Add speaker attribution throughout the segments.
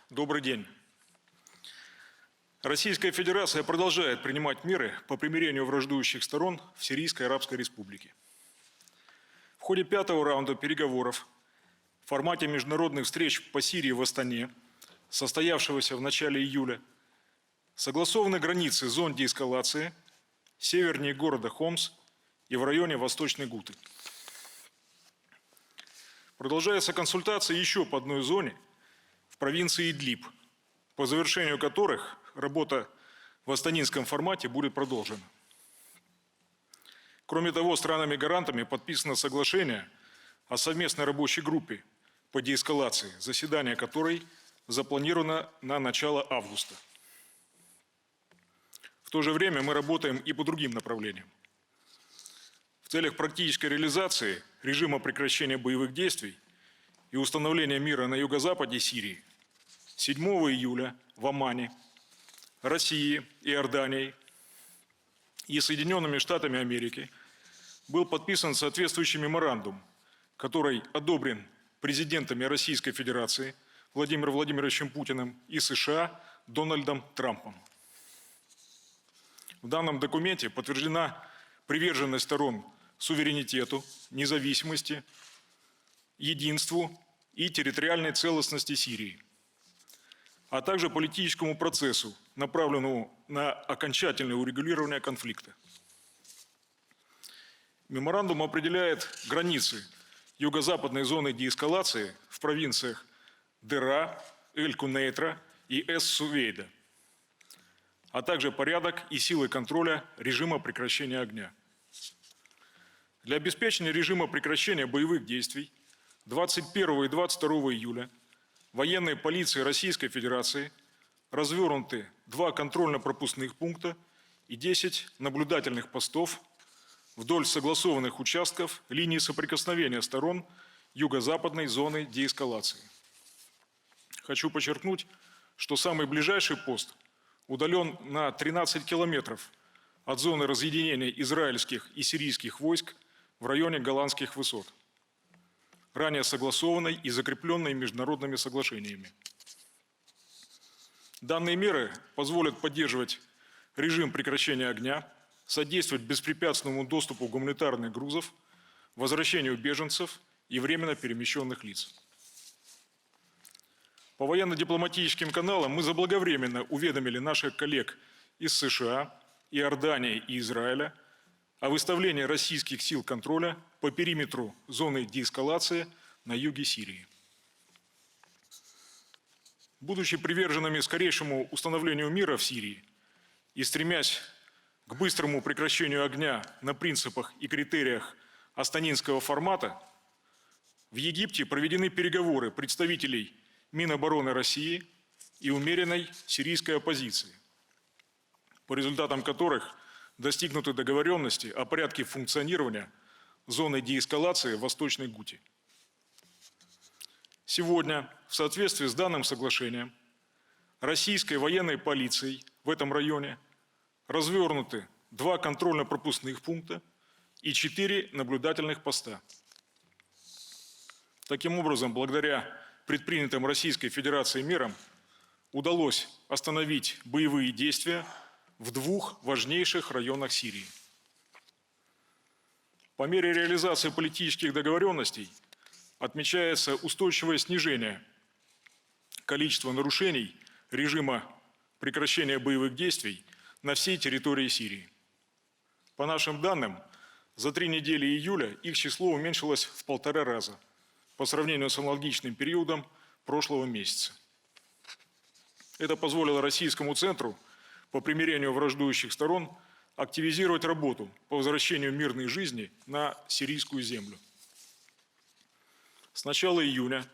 Speaker 1: Добрый день. Российская Федерация продолжает принимать меры по примирению враждующих сторон в Сирийской Арабской Республике. В ходе пятого раунда переговоров в формате международных встреч по Сирии в Астане, состоявшегося в начале июля, согласованы границы зон деэскалации севернее города Хомс и в районе Восточной Гуты. Продолжаются консультации еще по одной зоне в провинции Идлиб, по завершению которых работа в астанинском формате будет продолжена. Кроме того, странами-гарантами подписано соглашение о совместной рабочей группе по деэскалации, заседание которой запланировано на начало августа. В то же время мы работаем и по другим направлениям. В целях практической реализации режима прекращения боевых действий и установления мира на юго-западе Сирии 7 июля в Омане, Россией, Иорданией и Соединенными Штатами Америки был подписан соответствующий меморандум, который одобрен президентами Российской Федерации Владимиром Владимировичем Путиным и США Дональдом Трампом. В данном документе подтверждена приверженность сторон суверенитету, независимости, единству и территориальной целостности Сирии, а также политическому процессу, направленному на окончательное урегулирование конфликта. Меморандум определяет границы юго-западной зоны деэскалации в провинциях Дера, Эль-Кунейтра и Эс-Сувейда, а также порядок и силы контроля режима прекращения огня. Для обеспечения режима прекращения боевых действий 21 и 22 июля военной полиции Российской Федерации развернуты 2 контрольно-пропускных пункта и 10 наблюдательных постов вдоль согласованных участков линии соприкосновения сторон юго-западной зоны деэскалации. Хочу подчеркнуть, что самый ближайший пост удален на 13 километров от зоны разъединения израильских и сирийских войск в районе Голландских высот, ранее согласованной и закрепленной международными соглашениями. Данные меры позволят поддерживать режим прекращения огня, содействовать беспрепятственному доступу гуманитарных грузов, возвращению беженцев и временно перемещенных лиц. По военно-дипломатическим каналам мы заблаговременно уведомили наших коллег из США, Иордании и Израиля о выставлении российских сил контроля по периметру зоны деэскалации на юге Сирии. Будучи приверженными скорейшему установлению мира в Сирии и стремясь к быстрому прекращению огня на принципах и критериях астанинского формата, в Египте проведены переговоры представителей Минобороны России и умеренной сирийской оппозиции, по результатам которых достигнуты договоренности о порядке функционирования зоны деэскалации в Восточной Гуте. Сегодня, в соответствии с данным соглашением, российской военной полицией в этом районе развернуты 2 контрольно-пропускных пункта и 4 наблюдательных поста. Таким образом, благодаря предпринятым Российской Федерацией мерам удалось остановить боевые действия в 2 важнейших районах Сирии. По мере реализации политических договоренностей отмечается устойчивое снижение количества нарушений режима прекращения боевых действий на всей территории Сирии. По нашим данным, за 3 недели июля их число уменьшилось в 1,5 раза по сравнению с аналогичным периодом прошлого месяца. Это позволило Российскому центру по примирению враждующих сторон активизировать работу по возвращению мирной жизни на сирийскую землю. С начала июня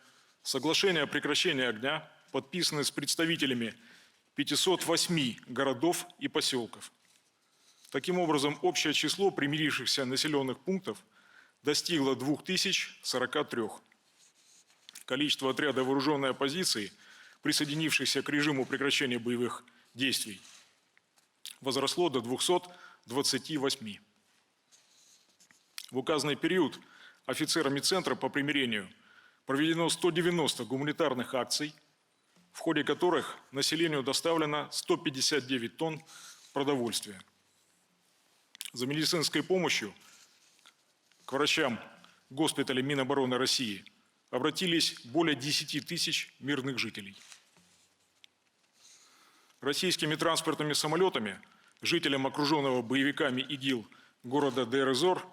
Speaker 1: соглашение о прекращении огня подписано с представителями 508 городов и поселков. Таким образом, общее число примирившихся населенных пунктов достигло 2043. Количество отряда вооруженной оппозиции, присоединившихся к режиму прекращения боевых действий, возросло до 228. В указанный период офицерами Центра по примирению проведено 190 гуманитарных акций, в ходе которых населению доставлено 159 тонн продовольствия. За медицинской помощью к врачам госпиталя Минобороны России обратились более 10 тысяч мирных жителей. Российскими транспортными самолетами жителям окруженного боевиками ИГИЛ города Дейр-эз-Зор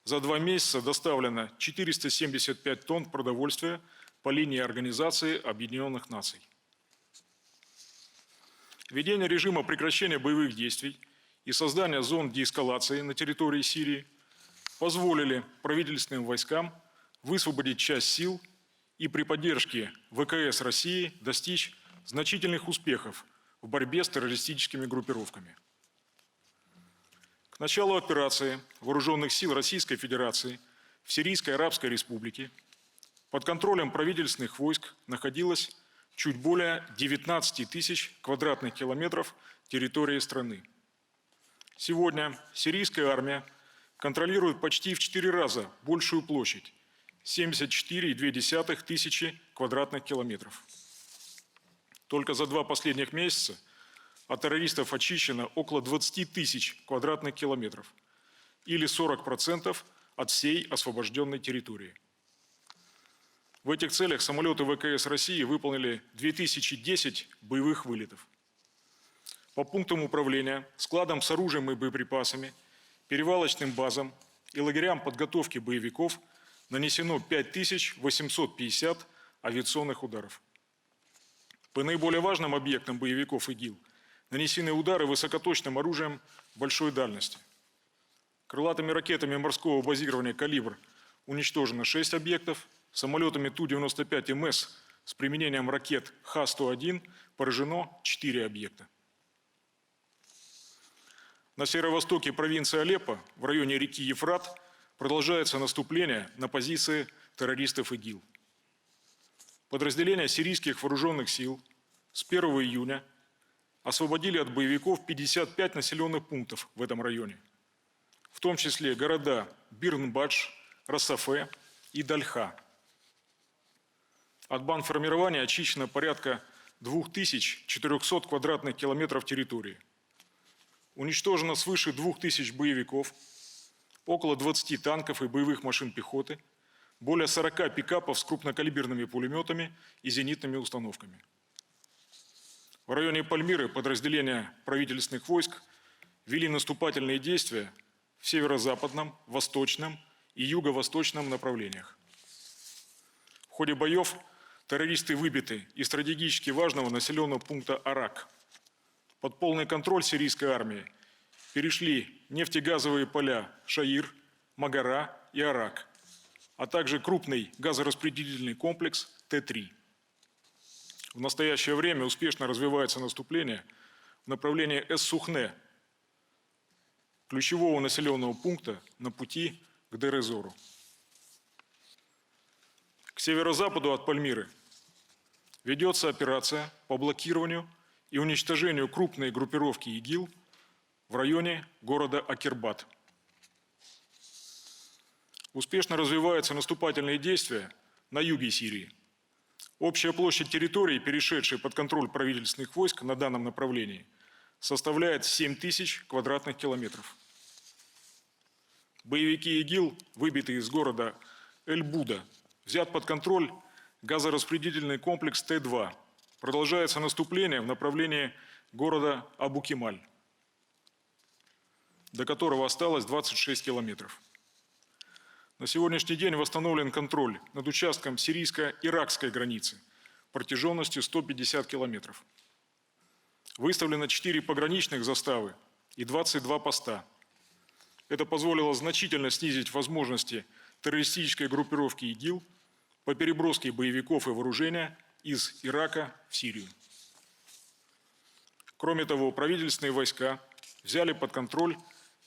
Speaker 1: за 2 месяца доставлено 475 тонн продовольствия по линии Организации Объединенных Наций. Введение режима прекращения боевых действий и создание зон деэскалации на территории Сирии позволили правительственным войскам высвободить часть сил и при поддержке ВКС России достичь значительных успехов в борьбе с террористическими группировками. К началу операции Вооруженных сил Российской Федерации в Сирийской Арабской Республике под контролем правительственных войск находилось чуть более 19 тысяч квадратных километров территории страны. Сегодня сирийская армия контролирует почти в 4 раза большую площадь – 74,2 тысячи квадратных километров. Только за 2 последних месяца от террористов очищено около 20 тысяч квадратных километров или 40% от всей освобожденной территории. В этих целях самолеты ВКС России выполнили 2010 боевых вылетов. По пунктам управления, складам с оружием и боеприпасами, перевалочным базам и лагерям подготовки боевиков нанесено 5850 авиационных ударов. По наиболее важным объектам боевиков ИГИЛ нанесены удары высокоточным оружием большой дальности. Крылатыми ракетами морского базирования «Калибр» уничтожено 6 объектов, самолетами Ту-95МС с применением ракет Х-101 поражено 4 объекта. На северо-востоке провинции Алеппо, в районе реки Ефрат, продолжается наступление на позиции террористов ИГИЛ. Подразделения сирийских вооруженных сил с 1 июня освободили от боевиков 55 населенных пунктов в этом районе, в том числе города Бирн-Бадж, Рассафе и Дальха. От бандформирования очищено порядка 2400 квадратных километров территории. Уничтожено свыше 2000 боевиков, около 20 танков и боевых машин пехоты, более 40 пикапов с крупнокалиберными пулеметами и зенитными установками. В районе Пальмиры подразделения правительственных войск вели наступательные действия в северо-западном, восточном и юго-восточном направлениях. В ходе боев террористы выбиты из стратегически важного населенного пункта Арак. Под полный контроль сирийской армии перешли нефтегазовые поля Шаир, Магара и Арак, а также крупный газораспределительный комплекс Т-3. В настоящее время успешно развивается наступление в направлении Эс-Сухне, ключевого населенного пункта на пути к Дейр-эз-Зору. К северо-западу от Пальмиры ведется операция по блокированию и уничтожению крупной группировки ИГИЛ в районе города Акербат. Успешно развиваются наступательные действия на юге Сирии. Общая площадь территории, перешедшей под контроль правительственных войск на данном направлении, составляет 7000 квадратных километров. Боевики ИГИЛ, выбитые из города Эль-Буда, взят под контроль газораспределительный комплекс Т-2. Продолжается наступление в направлении города Абу-Кемаль, до которого осталось 26 километров. На сегодняшний день восстановлен контроль над участком сирийско-иракской границы протяженностью 150 километров. Выставлено 4 пограничных заставы и 22 поста. Это позволило значительно снизить возможности террористической группировки ИГИЛ по переброске боевиков и вооружения из Ирака в Сирию. Кроме того, правительственные войска взяли под контроль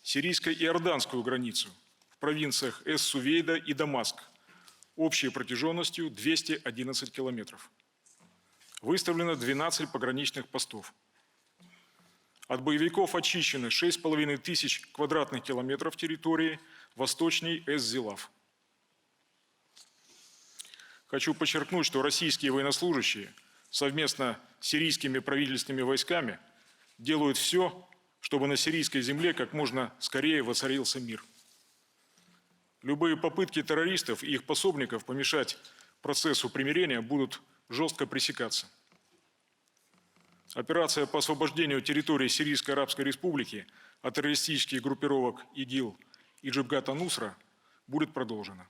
Speaker 1: сирийско-иорданскую границу в провинциях Эс-Сувейда и Дамаск общей протяженностью 211 километров. Выставлено 12 пограничных постов. От боевиков очищено 6500 квадратных километров территории восточней Эс-Зилав. Хочу подчеркнуть, что российские военнослужащие совместно с сирийскими правительственными войсками делают все, чтобы на сирийской земле как можно скорее воцарился мир. Любые попытки террористов и их пособников помешать процессу примирения будут жестко пресекаться. Операция по освобождению территории Сирийской Арабской Республики от террористических группировок ИГИЛ и Джабхат ан-Нусра будет продолжена.